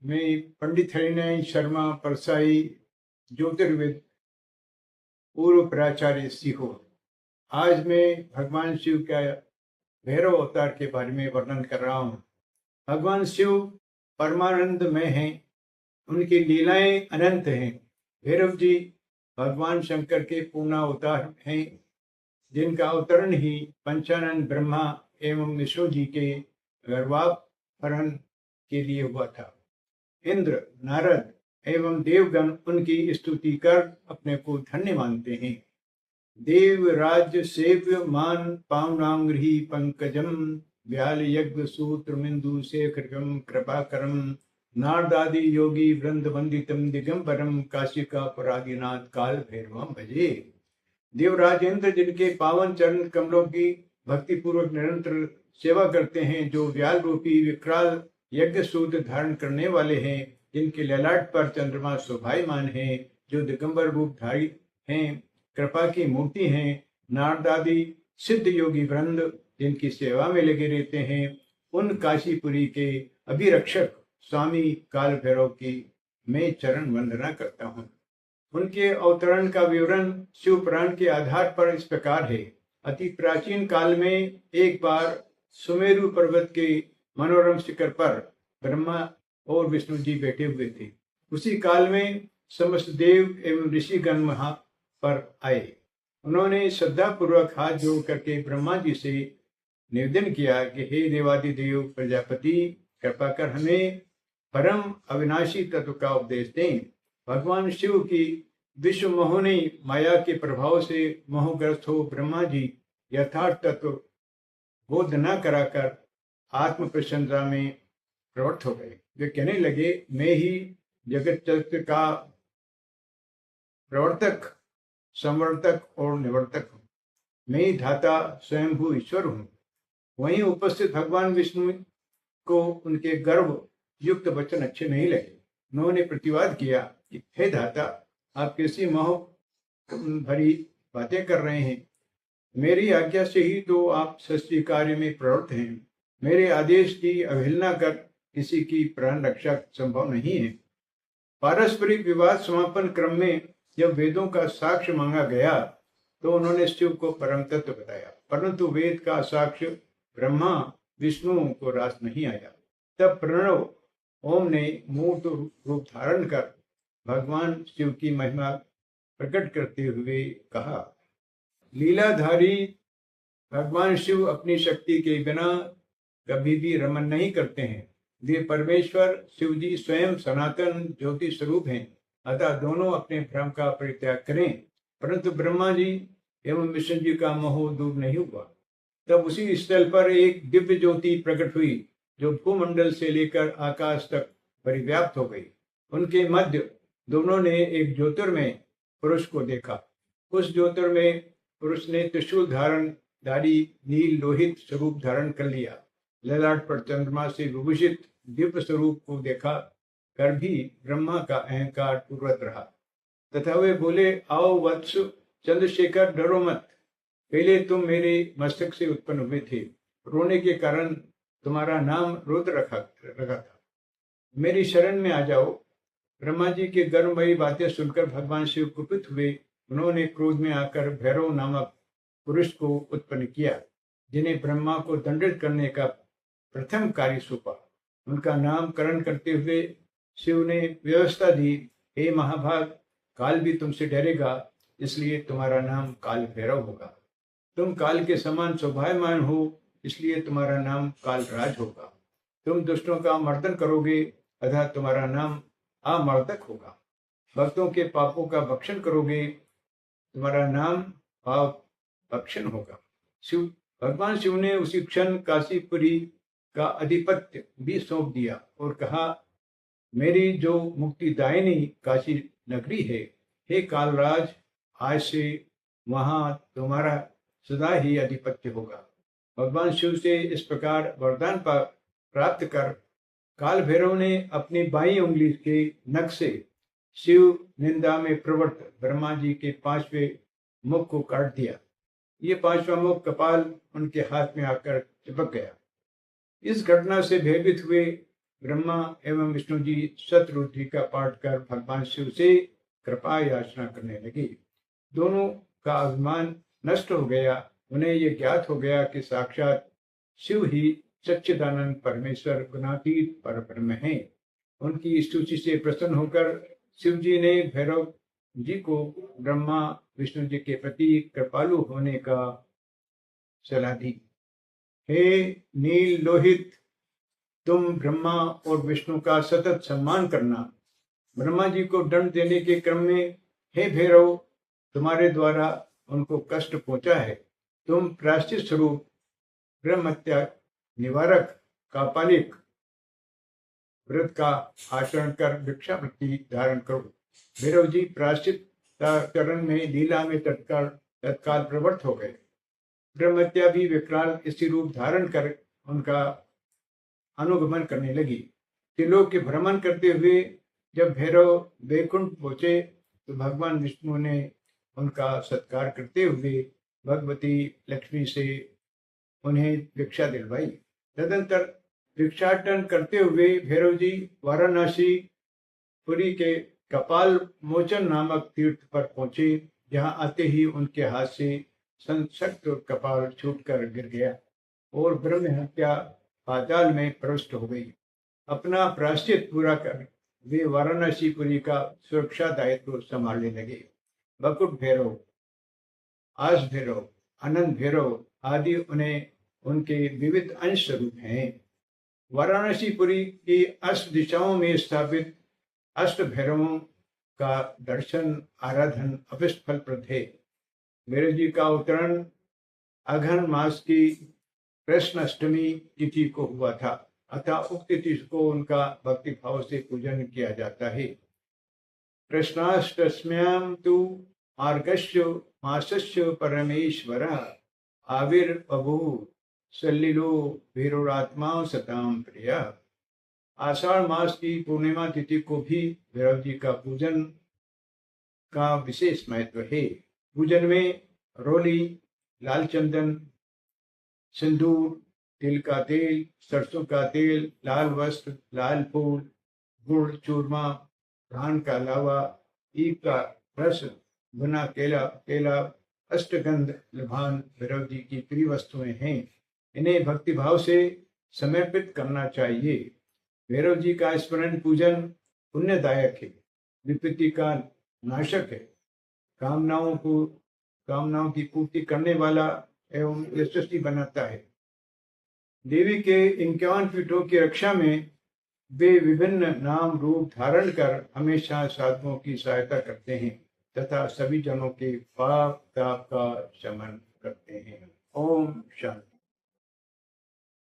मैं पंडित हरिनारायण शर्मा परसाई ज्योतिर्विद पूर्व प्राचार्य सीहोर। आज मैं भगवान शिव का भैरव अवतार के बारे में वर्णन कर रहा हूँ। भगवान शिव परमानंद में हैं, उनकी लीलाएं अनंत हैं। भैरव जी भगवान शंकर के पूर्ण अवतार हैं, जिनका अवतरण ही पंचानन ब्रह्मा एवं विष्णु जी के गर्भापहरण के लिए हुआ था। इंद्र, नारद एवं देवगण उनकी स्तुति कर अपने को धन्य मानते हैं। देवराज सेव्य मान पावनांग्रही पंकजम व्याल यज्ञ सूत्र मिंदु शेखरम कृपाकरम नारदादि योगी वृंद वंदितम दिगंबरम काशिका पुरादिनाथ काल भैरवम भजे। देवराज इंद्र जिनके पावन चरण कमलों की भक्ति पूर्वक निरंतर सेवा करते हैं, जो व्याल रूपी विकराल यज्ञ सूत्र धारण करने वाले हैं, जिनके ललाट पर चंद्रमा शोभायमान है, जो दिगंबर रूपधारी हैं, कृपा की मूर्ति हैं, नारदादि सिद्ध योगी वृंद जिनकी सेवा में लगे रहते हैं, उन काशीपुरी के अभिरक्षक स्वामी काल भैरव की मैं चरण वंदना करता हूँ। उनके अवतरण का विवरण शिव पुराण के आधार पर इस प्रकार है। अति प्राचीन काल में एक बार सुमेरु पर्वत के मनोरम शिखर पर ब्रह्मा और विष्णु जी बैठे हुए थे। उसी काल में समस्त देव एवं ऋषिगण वहां पर आए। उन्होंने श्रद्धा पूर्वक हाथ जोड़ करके ब्रह्मा जी से निवेदन किया कि हे देवादिदेव प्रजापति, कृपा कर हमें परम अविनाशी तत्व का उपदेश दें। भगवान शिव की विश्व मोहिनी माया के प्रभाव से मोहग्रस्त हो ब्रह्मा जी यथार्थ तत्व बोध न कराकर आत्म प्रशंसा में प्रवृत्त हो गए। वे कहने लगे, मैं ही जगत चक्र का प्रवर्तक, संवर्तक और निवर्तक हूँ। मैं ही धाता स्वयंभू ईश्वर हूँ। वहीं उपस्थित भगवान विष्णु को उनके गर्व युक्त वचन अच्छे नहीं लगे। उन्होंने प्रतिवाद किया कि हे धाता, आप कैसी मोह भरी बातें कर रहे हैं। मेरी आज्ञा से ही तो आप सृष्टि कार्य में प्रवृत्त हैं। मेरे आदेश की अवहेलना कर किसी की प्राण रक्षा संभव नहीं है। पारस्परिक विवाद समापन क्रम में जब वेदों का साक्ष्य मांगा गया तो उन्होंने शिव को परम तत्व बताया, परंतु वेद का साक्ष्य ब्रह्मा विष्णु को रास नहीं आया। तब प्रणव ओम ने मूर्त रूप धारण कर भगवान शिव की महिमा प्रकट करते हुए कहा, लीलाधारी भगवान शिव अपनी शक्ति के बिना कभी भी रमन नहीं करते हैं। वे परमेश्वर शिव जी स्वयं सनातन ज्योति स्वरूप हैं, अतः दोनों अपने भ्रम का परित्याग करें। परंतु ब्रह्मा जी एवं विष्णु जी का मोह दूर नहीं हुआ। तब उसी स्थल पर एक दिव्य ज्योति प्रकट हुई, जो भूमंडल से लेकर आकाश तक परिव्याप्त हो गई। उनके मध्य दोनों ने एक ज्योतिर्मय पुरुष को देखा। उस ज्योतिर्मय पुरुष ने त्रिशूल धारी नील लोहित स्वरूप धारण कर लिया। ललाट पर चंद्रमा से विभूषित दिव्य स्वरूप को देखा कर भी ब्रह्मा का अहंकार पूर्वत रहा, तथा वे बोले, आओ वत्स चंद्रशेखर, डरो मत। पहले तुम मेरे मस्तक से उत्पन्न हुए थे, रोने के कारण तुम्हारा नाम रुद्र रखा था। मेरी शरण में आ जाओ। ब्रह्मा जी के गर्वमयी बातें सुनकर भगवान शिव कुपित हुए। उन्होंने क्रोध में आकर भैरव नामक पुरुष को उत्पन्न किया, जिन्हें ब्रह्मा को दंडित करने का प्रथम कार्य सौंपा। उनका नामकरण करते हुए शिव ने व्यवस्था दी, हे महाभाग, काल भी तुमसे डरेगा, इसलिए तुम्हारा नाम काल भैरव होगा। तुम काल के समान शोभायमान हो, इसलिए तुम्हारा नाम कालराज होगा। तुम दुष्टों का मर्दन करोगे, अतः तुम्हारा नाम अमर्दक होगा। भक्तों के पापों का भक्षण करोगे, तुम्हारा नाम पाप भक्षण होगा। भगवान शिव ने उसी क्षण काशीपुरी का अधिपत्य भी सौंप दिया और कहा, मेरी जो मुक्तिदायिनी काशी नगरी है, हे कालराज, आज से वहां तुम्हारा सदा ही अधिपत्य होगा। भगवान शिव से इस प्रकार वरदान प्राप्त कर काल भैरव ने अपनी बाईं उंगली के नख से शिव निंदा में प्रवृत्त ब्रह्मा जी के 5वें मुख को काट दिया। ये 5वां मुख कपाल उनके हाथ में आकर चिपक गया। इस घटना से भयभीत हुए ब्रह्मा एवं विष्णु जी शतरुद्धि का पाठ कर भगवान शिव से कृपा याचना करने लगे। दोनों का अभिमान नष्ट हो गया। उन्हें ये ज्ञात हो गया कि साक्षात शिव ही सच्चिदानंद परमेश्वर गुणातीत परब्रह्म है। उनकी स्तुति से प्रसन्न होकर शिव जी ने भैरव जी को ब्रह्मा विष्णु जी के प्रति कृपालु होने का सलाह दी। हे नील लोहित, तुम ब्रह्मा और विष्णु का सतत सम्मान करना। ब्रह्मा जी को दंड देने के क्रम में हे भैरव, तुम्हारे द्वारा उनको कष्ट पहुंचा है। तुम प्रायश्चित स्वरूप ब्रह्म हत्या निवारक कापालिक व्रत का आचरण कर भिक्षावृत्ति धारण करो। भैरव जी प्रायश्चित चरण में लीला में तत्काल प्रवृत्त हो गए। ब्रह्मत्या भी विकराल इसी रूप धारण कर उनका अनुगमन करने लगी। त्रिलोक के भ्रमण करते हुए जब भैरव वैकुंठ पहुंचे तो भगवान विष्णु ने उनका सत्कार करते हुए भगवती लक्ष्मी से उन्हें भिक्षा दिलवाई। तदंतर भिक्षाटन करते हुए भैरव जी वाराणसी पुरी के कपाल मोचन नामक तीर्थ पर पहुंचे, जहां आते ही उनके हाथ से संशक्त कपाल छूटकर गिर गया और ब्रह्म हत्या पाताल में प्रविष्ट हो गई। अपना प्रायश्चित पूरा कर वे वाराणसी पुरी का सुरक्षा दायित्व संभालने लगे। बकुट भैरव, आस भैरव, अनंत भैरव आदि उन्हें उनके विविध अंश स्वरूप हैं। वाराणसी पुरी की अष्ट दिशाओं में स्थापित अष्ट भैरवों का दर्शन आराधन अभिष्ट फलप्रद है। भैरव जी का अवतरण अघन मास की कृष्ण अष्टमी तिथि को हुआ था, अतः उक्त तिथि को उनका भक्ति भाव से पूजन किया जाता है। कृष्णाष्टम्यां तु मार्गस्य मासस्य परमेश्वर आविर्बभूव सल्लिलो भैरवात्मा सताम प्रिय। आषाढ़ मास की पूर्णिमा तिथि को भी भैरव जी का पूजन का विशेष महत्व है। पूजन में रोली, लाल चंदन, सिंदूर, तिल का तेल, सरसों का तेल, लाल वस्त्र, लाल फूल, गुड़, चूरमा, धान का लावा, ईख का रस, भुना केला, अष्टगंध लभान भैरव जी की प्रिय वस्तुएं हैं। इन्हें भक्तिभाव से समर्पित करना चाहिए। भैरव जी का स्मरण पूजन पुण्यदायक है, विपत्ति का नाशक है, कामनाओं की पूर्ति करने वाला एवं यशस्वी बनाता है। देवी के 51 पीठों की रक्षा में वे विभिन्न नाम रूप धारण कर हमेशा साधुओं की सहायता करते हैं तथा सभी जनों के पाप ताप का शमन करते हैं। ओम शांति।